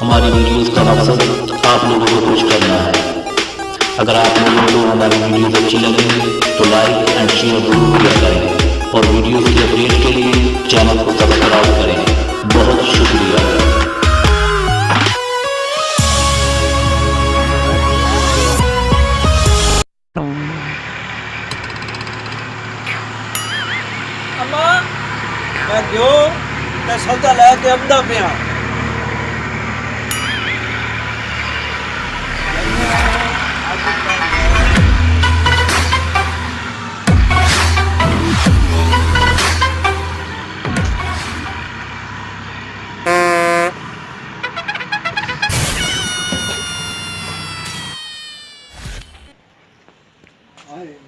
हमारी वीडियोस का मकसद आप लोगों को खुश करना है। अगर आप लोगों को हमारी वीडियोस अच्छी लगे तो लाइक एंड शेयर जरूर किया करें और वीडियोस की अपडेट के लिए चैनल को सब्सक्राइब करें। बहुत शुक्रिया। अम्मा मैं जो ते सौदा लैके आंदा पिया।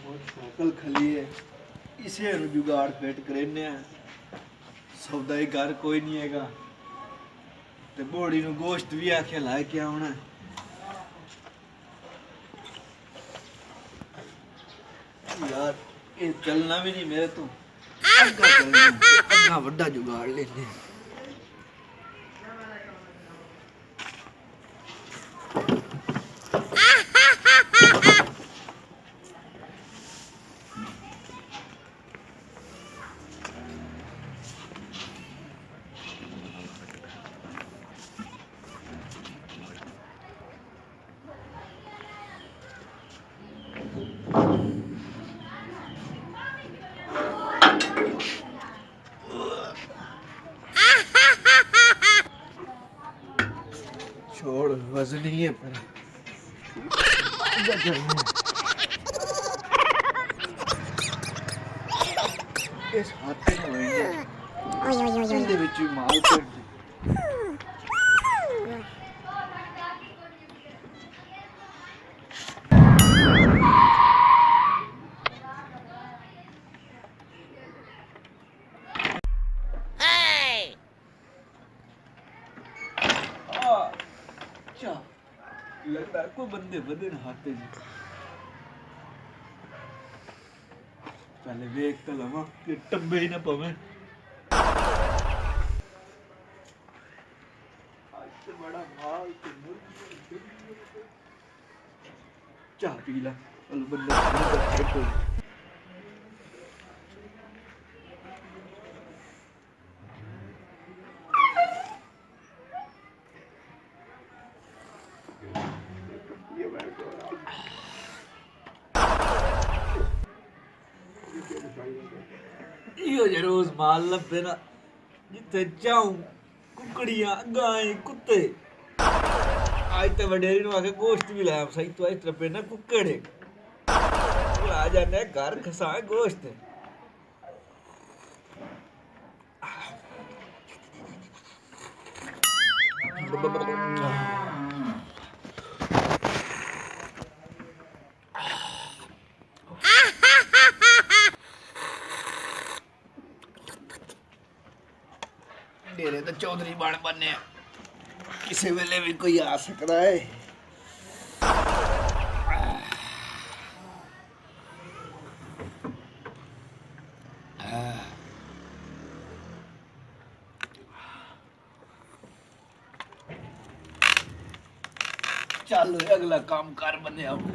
मोटरसाइकिल खली है, इसे जुगाड़ फिट करेने सौदा ही घर कोई नहीं हैगा ते बोड़ी नू गोश्त भी आखे लाए के आना। यार ये चलना भी नहीं मेरे तो अग्गा वड्डा जुगाड़ लेने। छोड़ वजन ही है पर इस हाथे में दे विच माल कर लगता है कोई बंदे बंदे हाथे जी। पहले वेख तो लवा कि टब्बे ही ना पवे। आज तो बड़ा माल चाह पी ला बंदा यो जे रोज माल लभे ना जिथे जाऊं कुकड़ियां गाय कुत्ते। आज तो वडेरी आके गोश्त भी लाया सही तो इस तरफ ना कुकड़े आ जाने घर खसा गोश्त। डेरे तो चौधरी बन बने किसी वेले भी कोई आ सकता है। चलो अगला काम कर बने अब।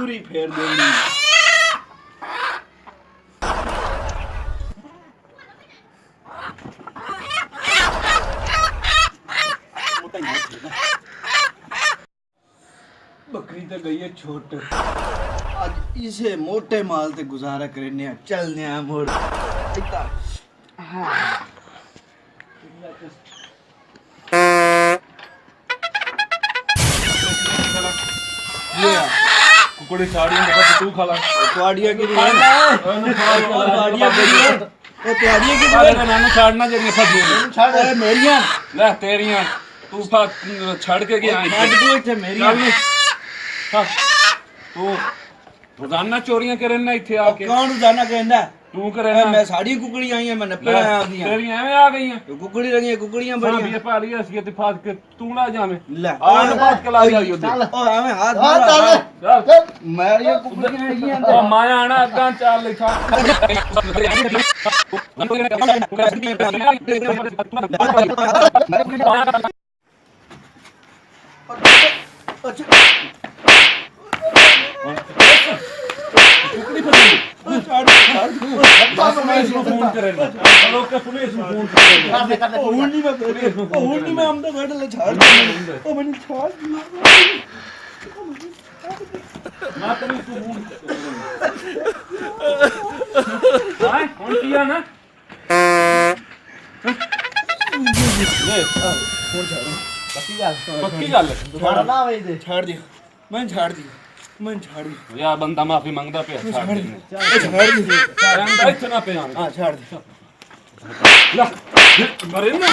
छुरी फेर देनी बकरी तो गई है छोट आज इसे मोटे माल ते गुजारा करने चलने मोड़ इतना कुकड़ी साड़ियां देखा तू खा ला कुआड़िया की कुआड़िया की नानू छाड़ना जरिए फस छाड़ मेरियां ले तेरियां तू छड़ के गया छाड़ तू इथे मेरियां तू रोजाना चोरियां करना इथे आके कौन जाना कहंदा तू करे मैं साड़ी कुकड़ी आई है मैं नप्पे आया आदियां तेरी एवें आ गई हैं कुकड़ी रही कुकड़ियां बड़ी बड़ी ये पाली असलियत फाद के तू ना जावे ले आन बात के ला जाइयो दे ओ हमें हाथ चल मैं ये कुकड़ियां आई हैं ओ माया आना अगा चाल लिखा फोन करेगा लोग के पुलिस में फोन करेगा नहीं मैं हम तो गड़ ले छाड़ दे ओ मैंने छाड़ दिया ना पुलिस को फोन हां कौन किया ना ले फोन छाड़ पक्की गल छाड़ना भाई दे छाड़ दिया मैं छाड़ दिया या बंदा माफी मांगदा पे छाड़ दे छाड़ दे रंगा इतना पे हां छाड़ दे ला मरे ना